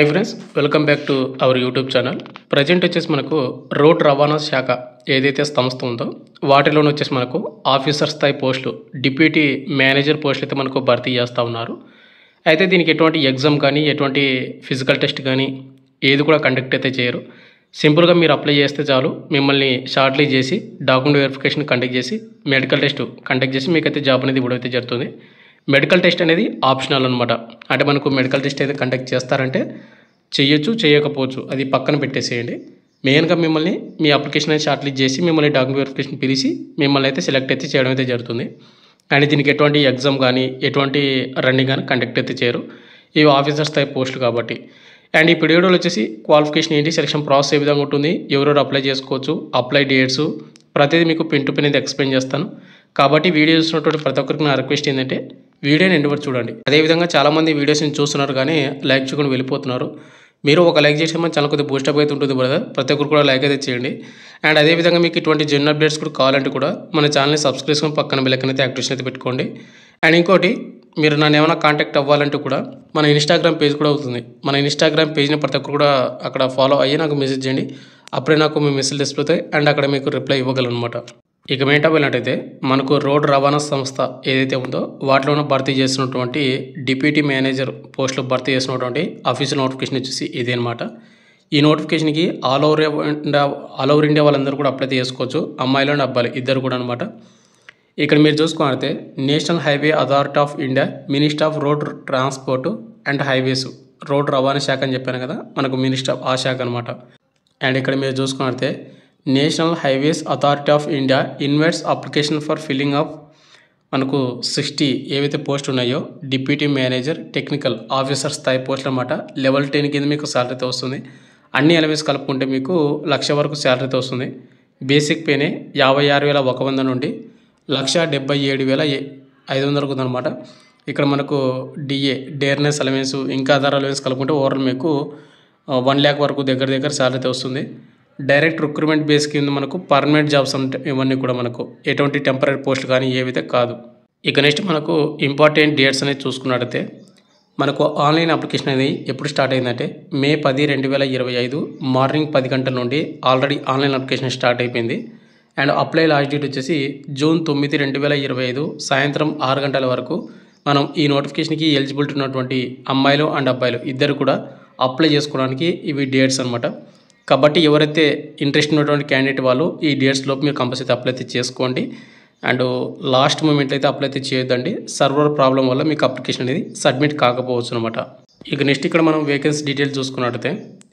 Hi friends, welcome back to our YouTube channel. Present వచ్చేసి మనకు road రవాణా శాఖ ఏదైతే సంస్థ ఉందో వాటిలోనే వచ్చేసి మనకు ఆఫీసర్ స్థాయి పోస్టులు, డిప్యూటీ మేనేజర్ పోస్టులు అయితే మనకు భర్తీ చేస్తూ ఉన్నారు. అయితే దీనికి ఎటువంటి ఎగ్జామ్ కానీ ఎటువంటి ఫిజికల్ టెస్ట్ కానీ ఏది కూడా కండక్ట్ అయితే చేయరు. సింపుల్గా మీరు అప్లై చేస్తే చాలు, మిమ్మల్ని షార్ట్లీ చేసి డాక్యుమెంట్ వెరిఫికేషన్ కండక్ట్ చేసి మెడికల్ టెస్ట్ కండక్ట్ చేసి మీకైతే జాబ్ అనేది ఇవ్వడం అయితే జరుగుతుంది. మెడికల్ టెస్ట్ అనేది ఆప్షనల్ అనమాట. అంటే మనకు మెడికల్ టెస్ట్ అయితే కండక్ట్ చేస్తారంటే చేయొచ్చు, చేయకపోవచ్చు, అది పక్కన పెట్టేసేయండి. మెయిన్గా మిమ్మల్ని మీ అప్లికేషన్ అయితే షార్ట్ లిస్ట్ చేసి మిమ్మల్ని డాక్యుమెంట్ వెరిఫికేషన్ పిలిచి మిమ్మల్ని అయితే సెలెక్ట్ అయితే చేయడం అయితే జరుగుతుంది. కానీ దీనికి ఎటువంటి ఎగ్జామ్ కానీ ఎటువంటి రన్నింగ్ కానీ కండక్ట్ అయితే చేయరు. ఇవి ఆఫీసర్ స్థాయి పోస్టులు కాబట్టి. అండ్ ఈ వీడియోలో వచ్చేసి క్వాలిఫికేషన్ ఏంటి, సెలక్షన్ ప్రాసెస్ ఏ విధంగా ఉంటుంది, ఎవరెవరు అప్లై చేసుకోవచ్చు, అప్లై డేట్స్ ప్రతిదీ మీకు పిన్ టు పిన్ అయితే ఎక్స్ప్లెయిన్ చేస్తాను. కాబట్టి వీడియో చూసినటువంటి ప్రతి ఒక్కరికి నా రిక్వెస్ట్ ఏంటంటే వీడియోని ఎండ్ వరకు చూడండి. అదేవిధంగా చాలామంది వీడియోస్ని చూస్తున్నారు కానీ లైక్ చేయకుండా వెళ్ళిపోతున్నారు. మీరు ఒక లైక్ చేస్తే మన ఛానల్ కొద్దిగా బూస్టప్ అయితే ఉంటుంది బ్రదర్. ప్రతి ఒక్కరు కూడా లైక్ అయితే చేయండి. అండ్ అదేవిధంగా మీకు ఇటువంటి జనరల్ అప్డేట్స్ కూడా కావాలంటే కూడా మన ఛానల్ని సబ్స్క్రైబ్ చేసుకొని పక్కన బెల్ ఐకాన్ అయితే యాక్టివేషన్ అయితే పెట్టుకోండి. అండ్ ఇంకోటి, మీరు నన్ను ఏమైనా కాంటాక్ట్ అవ్వాలంటే కూడా మన ఇన్స్టాగ్రామ్ పేజ్ కూడా అవుతుంది. మన ఇన్స్టాగ్రామ్ పేజ్ని ప్రతి ఒక్కరు కూడా అక్కడ ఫాలో అయ్యి నాకు మెసేజ్ చేయండి. అప్పుడే నాకు మీ మెసేజ్ డిస్ప్లే అవుతాయి అండ్ అక్కడ మీకు రిప్లై ఇవ్వగలను అనమాట. ఇక మెయిన్ టాపిక్ ఏంటంటే మనకు రోడ్ రవాణా సంస్థ ఏదైతే ఉందో వాటిలోనూ భర్తీ చేసినటువంటి డిప్యూటీ మేనేజర్ పోస్టులు భర్తీ చేసినటువంటి అఫీషియల్ నోటిఫికేషన్ వచ్చేసి ఇదే అనమాట. ఈ నోటిఫికేషన్కి ఆల్ ఓవర్ ఇండియా వాళ్ళందరూ కూడా అప్లై చేసుకోవచ్చు, అమ్మాయిలు అండ్ అబ్బాయిలు ఇద్దరు కూడా అనమాట. ఇక్కడ మీరు చూసుకుంటే national highway authority of India, minister of road transport and highways, road రవాణా శాఖ అని చెప్పాను కదా, మనకు మినిస్టర్ ఆ శాఖ అనమాట. అండ్ ఇక్కడ మీరు చూసుకుంటే national highways authority of India invites application for filling of మనకు 60 ఏవైతే పోస్టులు ఉన్నాయో డిప్యూటీ మేనేజర్ టెక్నికల్ ఆఫీసర్ స్థాయి పోస్టులు అనమాట. లెవెల్ 10 కింద మీకు శాలరీతో వస్తుంది. అన్ని ఎలవెన్స్ కలుపుకుంటే మీకు 1,00,000 వరకు శాలరీతో వస్తుంది. బేసిక్ పేనే 56,100 నుండి 1,77,500 ఉందన్నమాట. ఇక్కడ మనకు డేర్నెస్ అలవెన్స్ ఇంకా అదర్ అలవెన్స్ కలుపుకుంటే ఓవరాల్ మీకు 1,00,000 వరకు దగ్గర శాలరీతో వస్తుంది. డైరెక్ట్ రిక్రూట్మెంట్ బేస్ కింద మనకు పర్మనెంట్ జాబ్స్ ఉంటాయి. ఇవన్నీ కూడా మనకు ఎటువంటి టెంపరీ పోస్టులు కానీ ఏవైతే కాదు. ఇక నెక్స్ట్ మనకు ఇంపార్టెంట్ డేట్స్ అనేది చూసుకున్నట్టయితే మనకు ఆన్లైన్ అప్లికేషన్ అనేది ఎప్పుడు స్టార్ట్ అయిందంటే మే 10, 2025 మార్నింగ్ 10 గంటల నుండి ఆల్రెడీ ఆన్లైన్ అప్లికేషన్ స్టార్ట్ అయిపోయింది. అండ్ అప్లై లాస్ట్ డేట్ వచ్చేసి జూన్ 9, 2025 సాయంత్రం 6 గంటల వరకు మనం ఈ నోటిఫికేషన్కి ఎలిజిబిలిటీ ఉన్నటువంటి అమ్మాయిలు అండ్ అబ్బాయిలు ఇద్దరు కూడా అప్లై చేసుకోవడానికి ఇవి డేట్స్ అనమాట. కాబట్టి ఎవరైతే ఇంట్రెస్ట్ ఉన్నటువంటి క్యాండిడేట్ వాళ్ళు ఈ డేట్స్ లోపు మీరు కంపల్సరీ అప్లై అయితే చేసుకోండి. అండ్ లాస్ట్ మూమెంట్లో అయితే అప్లై అయితే చేయొద్దండి. సర్వర్ ప్రాబ్లం వల్ల మీకు అప్లికేషన్ అనేది సబ్మిట్ కాకపోవచ్చు అనమాట. ఇక నెక్స్ట్ ఇక్కడ మనం వేకెన్సీ డీటెయిల్స్ చూసుకున్నట్టయితే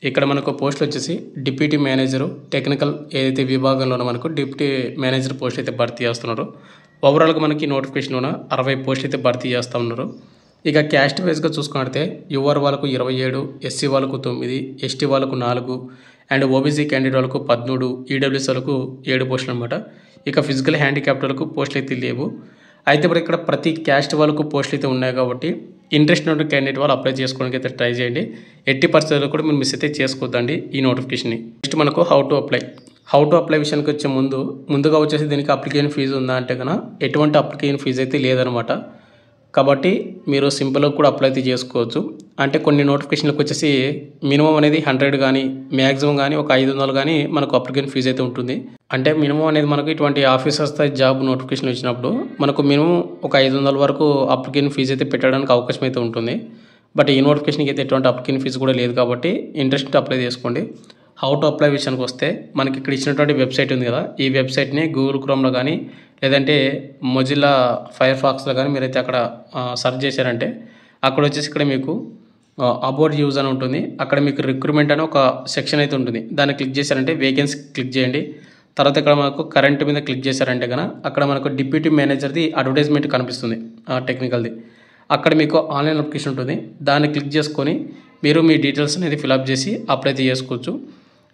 ఇక్కడ మనకు పోస్టులు వచ్చేసి డిప్యూటీ మేనేజరు టెక్నికల్ ఏదైతే విభాగంలోనో మనకు డిప్యూటీ మేనేజర్ పోస్ట్ అయితే భర్తీ చేస్తున్నారు. ఓవరాల్గా మనకి నోటిఫికేషన్లోన 60 పోస్టులు అయితే భర్తీ చేస్తూ ఉన్నారు. ఇక క్యాస్ట్ వైజ్గా చూసుకున్నట్టయితే యువర్ వాళ్ళకు 27, ఎస్సీ వాళ్ళకు 9, ఎస్టీ వాళ్ళకు 4 అండ్ ఓబీసీ క్యాండిడేట్ వాళ్ళకు 13, ఈడబ్ల్యూఎస్ వాళ్ళకు 7 పోస్టులు అనమాట. ఇక ఫిజికల్ హ్యాండిక్యాప్ట్ వాళ్ళకు పోస్టులు అయితే లేవు. అయితే ఇప్పుడు ఇక్కడ ప్రతి క్యాస్ట్ వాళ్ళకు పోస్టులు అయితే ఉన్నాయి కాబట్టి ఇంట్రెస్ట్ ఉన్న క్యాండిడేట్ వాళ్ళు అప్లై చేసుకోవడానికి అయితే ట్రై చేయండి. ఎట్టి పరిస్థితుల్లో కూడా మీరు మిస్ అయితే చేసుకోవద్దండి ఈ నోటిఫికేషన్ని. నెక్స్ట్ మనకు హౌ టు అప్లై విషయానికి వచ్చే ముందుగా వచ్చేసి దీనికి అప్లికేషన్ ఫీజు ఉందా అంటే కన్నా ఎటువంటి అప్లికేషన్ ఫీజు అయితే లేదనమాట. కాబట్టి మీరు సింపుల్గా కూడా అప్లై అయితే చేసుకోవచ్చు. అంటే కొన్ని నోటిఫికేషన్లకు వచ్చేసి మినిమం అనేది 100 కానీ మ్యాక్సిమం కానీ ఒక 500 కానీ మనకు అప్లికేషన్ ఫీజు అయితే ఉంటుంది. అంటే మినిమం అనేది మనకు ఇటువంటి ఆఫీసర్ స్థాయి జాబ్ నోటిఫికేషన్ వచ్చినప్పుడు మనకు మినిమం ఒక 500 వరకు అప్లికేషన్ ఫీజు అయితే పెట్టడానికి అవకాశం అయితే ఉంటుంది. బట్ ఈ నోటిఫికేషన్కి అయితే ఎటువంటి అప్లికేషన్ ఫీజు కూడా లేదు కాబట్టి ఇంట్రెస్ట్ అప్లై చేసుకోండి. హౌ టు అప్లై విషయానికి వస్తే మనకి ఇక్కడ ఇచ్చినటువంటి వెబ్సైట్ ఉంది కదా, ఈ వెబ్సైట్ని గూగుల్ క్రోమ్లో కానీ లేదంటే మొజిల్లా ఫైర్ ఫాక్స్లో కానీ మీరైతే అక్కడ సెర్చ్ చేశారంటే అక్కడ వచ్చేసి ఇక్కడ మీకు అబౌట్ యూజ్ అని ఉంటుంది. అక్కడ మీకు రిక్రూట్మెంట్ అని ఒక సెక్షన్ అయితే ఉంటుంది. దాన్ని క్లిక్ చేశారంటే వేకెన్సీ క్లిక్ చేయండి. తర్వాత ఇక్కడ మనకు కరెంట్ మీద క్లిక్ చేశారంటే కనుక అక్కడ మనకు డిప్యూటీ మేనేజర్ది అడ్వర్టైజ్మెంట్ కనిపిస్తుంది టెక్నికల్ది. అక్కడ మీకు ఆన్లైన్ అప్లికేషన్ ఉంటుంది. దాన్ని క్లిక్ చేసుకొని మీరు మీ డీటెయిల్స్ అనేది ఫిలప్ చేసి అప్లై చేసుకోవచ్చు.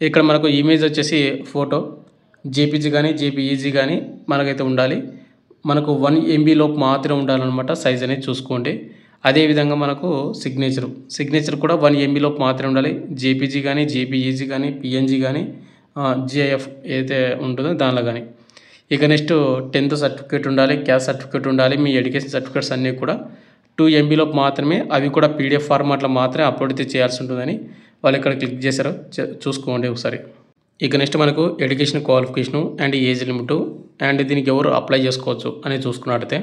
ఇక్కడ మనకు ఇమేజ్ వచ్చేసి ఫోటో జేపీజీ కానీ జేపీఈజీ కానీ మనకైతే ఉండాలి. మనకు 1 MB లోపు మాత్రమే ఉండాలన్నమాట. సైజ్ అనేది చూసుకోండి. అదేవిధంగా మనకు సిగ్నేచర్ కూడా 1 MB లోపు మాత్రమే ఉండాలి. జేపీజీ కానీ జేపీఈజీ కానీ పిఎన్జీ కానీ జిఐఎఫ్ ఏదైతే ఉంటుందో దానిలో కానీ. ఇక నెక్స్ట్ 10th సర్టిఫికేట్ ఉండాలి, క్యాస్ట్ సర్టిఫికేట్ ఉండాలి, మీ ఎడ్యుకేషన్ సర్టిఫికేట్స్ అన్నీ కూడా 2 MB మాత్రమే, అవి కూడా PDF ఫార్మాట్లో మాత్రమే అప్లోడ్ అయితే చేయాల్సి ఉంటుందని వాళ్ళు ఇక్కడ క్లిక్ చేశారు. చూసుకోండి ఒకసారి. ఇక నెక్స్ట్ మనకు education qualification and age limit and దీనికి ఎవరు అప్లై చేసుకోవచ్చు అని చూసుకున్నట్టయితే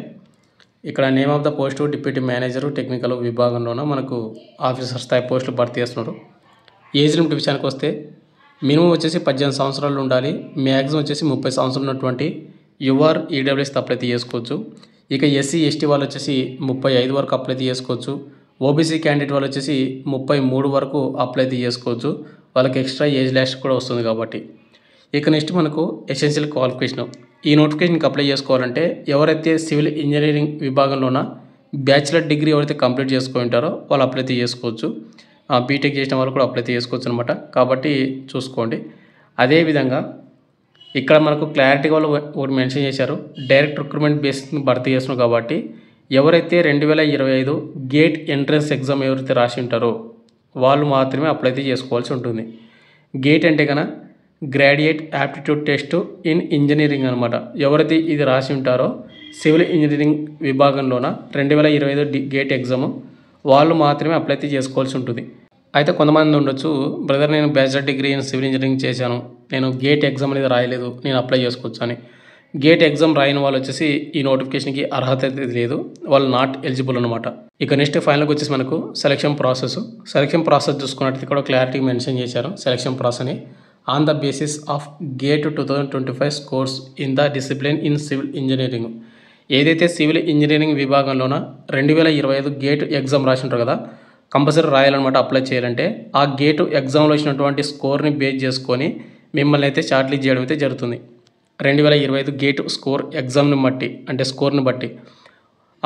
ఇక్కడ name of the post deputy manager technical విభాగంలోన మనకు ఆఫీసర్ స్థాయి పోస్టులు భర్తీ చేస్తున్నారు. ఏజ్ లిమిట్ విషయానికి వస్తే మినిమం వచ్చేసి 18 సంవత్సరాలు ఉండాలి. మ్యాక్సిమం వచ్చేసి 30 సంవత్సరాలు ఉన్నటువంటి యువర్ ఈడబ్ల్యూఎస్ అప్లై చేసుకోవచ్చు. ఇక SC ST వాళ్ళు వచ్చేసి 35 వరకు అప్లై చేసుకోవచ్చు. OBC క్యాండిడేట్ వాళ్ళు వచ్చేసి 33 వరకు అప్లై చేసుకోవచ్చు. వాళ్ళకి ఎక్స్ట్రా ఏజ్ లాస్ట్ కూడా వస్తుంది కాబట్టి. ఇక నెక్స్ట్ మనకు ఎసెన్షియల్ క్వాలిఫికేషన్. ఈ నోటిఫికేషన్కి అప్లై చేసుకోవాలంటే ఎవరైతే సివిల్ ఇంజనీరింగ్ విభాగంలోన బ్యాచిలర్ డిగ్రీ ఎవరైతే కంప్లీట్ చేసుకొని ఉంటారో వాళ్ళు అప్లై చేసుకోవచ్చు. బీటెక్ చేసిన వాళ్ళు కూడా అప్లై చేసుకోవచ్చు అనమాట. కాబట్టి చూసుకోండి. అదేవిధంగా ఇక్కడ మనకు క్లారిటీగా వాళ్ళు ఒకటి మెన్షన్ చేశారు, డైరెక్ట్ రిక్రూట్మెంట్ బేస్ని భర్తీ చేస్తున్నాం కాబట్టి ఎవరైతే 2025 గేట్ ఎంట్రన్స్ ఎగ్జామ్ ఎవరైతే రాసి ఉంటారో వాళ్ళు మాత్రమే అప్లై చేసుకోవాల్సి ఉంటుంది. గేట్ అంటే కనుక graduate aptitude test in engineering అనమాట. ఎవరైతే ఇది రాసి ఉంటారో సివిల్ ఇంజనీరింగ్ విభాగంలోన 2025 గేట్ ఎగ్జామ్ వాళ్ళు మాత్రమే అప్లై చేసుకోవాల్సి ఉంటుంది. అయితే కొంతమంది ఉండొచ్చు, బ్రదర్ నేను bachelor degree in civil engineering చేశాను, నేను గేట్ ఎగ్జామ్ అనేది రాయలేదు, నేను అప్లై చేసుకోవచ్చు అని. గేట్ ఎగ్జామ్ రాయని వాళ్ళు వచ్చేసి ఈ నోటిఫికేషన్కి అర్హత లేదు, వాళ్ళు నాట్ ఎలిజిబుల్ అనమాట. ఇక నెక్స్ట్ ఫైనల్కి వచ్చేసి మనకు సెలక్షన్ ప్రాసెస్ చూసుకున్నట్టు ఇక్కడ క్లారిటీ మెన్షన్ చేశారు. సెలక్షన్ ప్రాసెస్ని on the basis of gate 2025 scores in the discipline in civil engineering. ఏదైతే సివిల్ ఇంజనీరింగ్ విభాగంలోన 2025 గేట్ ఎగ్జామ్ రాసి ఉంటారు కదా, కంపల్సరీ రాయాలన్నమాట. అప్లై చేయాలంటే ఆ గేటు ఎగ్జామ్లో వచ్చినటువంటి స్కోర్ని బేస్ చేసుకొని మిమ్మల్ని అయితే షార్ట్ లిస్ట్ చేయడం అయితే జరుగుతుంది. 2025 గేట్ స్కోర్ ఎగ్జామ్ని బట్టి అంటే స్కోర్ని బట్టి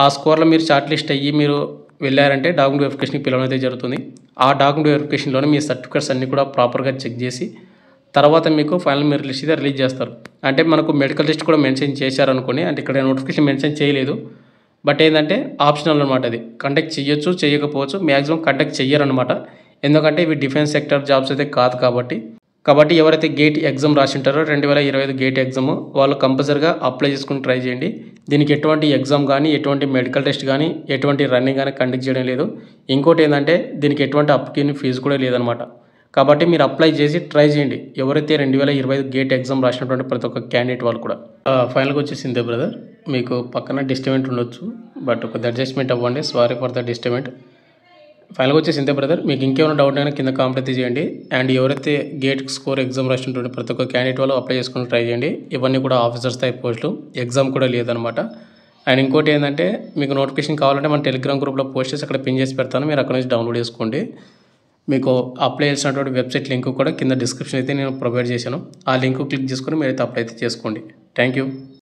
ఆ స్కోర్లో మీరు షార్ట్ లిస్ట్ అయ్యి మీరు వెళ్ళారంటే డాక్యుమెంట్ వెరిఫికేషన్కి పిలవడం అయితే జరుగుతుంది. ఆ డాక్యుమెంట్ వెరిఫికేషన్లోనే మీ సర్టిఫికేట్స్ అన్నీ కూడా ప్రాపర్గా చెక్ చేసి తర్వాత మీకు ఫైనల్ మెరిట్ లిస్ట్ అయితే రిలీజ్ చేస్తారు. అంటే మనకు మెడికల్ లిస్ట్ కూడా మెన్షన్ చేశారనుకోండి, అంటే ఇక్కడ నోటిఫికేషన్ మెన్షన్ చేయలేదు, బట్ ఏంటంటే ఆప్షనల్ అనమాట. అది కండక్ట్ చేయొచ్చు, చేయకపోవచ్చు, మ్యాక్సిమం కండక్ట్ చెయ్యరనమాట. ఎందుకంటే ఇవి డిఫెన్స్ సెక్టర్ జాబ్స్ అయితే కాదు కాబట్టి ఎవరైతే గేట్ ఎగ్జామ్ రాసి ఉంటారో 2025 గేట్ ఎగ్జామ్ వాళ్ళు కంపల్సరీగా అప్లై చేసుకుని ట్రై చేయండి. దీనికి ఎటువంటి ఎగ్జామ్ కానీ ఎటువంటి మెడికల్ టెస్ట్ కానీ ఎటువంటి రన్నింగ్ కానీ కండక్ట్ చేయడం లేదు. ఇంకోటి ఏంటంటే దీనికి ఎటువంటి అప్లికేషన్ ఫీజు కూడా లేదనమాట. కాబట్టి మీరు అప్లై చేసి ట్రై చేయండి ఎవరైతే 2025 గేట్ ఎగ్జామ్ రాసినటువంటి ప్రతి ఒక్క క్యాండిడేట్ వాళ్ళు కూడా. ఫైనల్గా వచ్చేసిందే బ్రదర్, మీకు పక్కన డిస్టర్బెంట్ ఉండొచ్చు, బట్ ఒక అడ్జస్ట్మెంట్ అవ్వండి. Sorry for the disturbance. ఫైనల్గా వచ్చేసిందే బ్రదర్. మీకు ఇంకేమైనా డౌట్ అయినా కింద కామెంట్ అయితే చేయండి. అండ్ ఎవరైతే గేట్ స్కోర్ ఎగ్జామ్ రాసినటువంటి ప్రతి ఒక్క క్యాండిడేట్ వాళ్ళు అప్లై చేసుకుని ట్రై చేయండి. ఇవన్నీ కూడా ఆఫీసర్స్ టైప్ పోస్టులు, ఎగ్జామ్ కూడా లేదనమాట. అండ్ ఇంకోటి ఏంటంటే మీకు నోటిఫికేషన్ కావాలంటే మన టెలిగ్రామ్ గ్రూప్లో పోస్ట్ చేసి అక్కడ పిన్ చేసి పెడతాను, మీరు అక్కడ నుంచి డౌన్లోడ్ చేసుకోండి. మీకు అప్లై చేసినటువంటి వెబ్సైట్ లింక్ కూడా కింద డిస్క్రిప్షన్ అయితే నేను ప్రొవైడ్ చేశాను. ఆ లింక్ క్లిక్ చేసుకొని మీరైతే అప్లై అయితే చేసుకోండి. Thank you.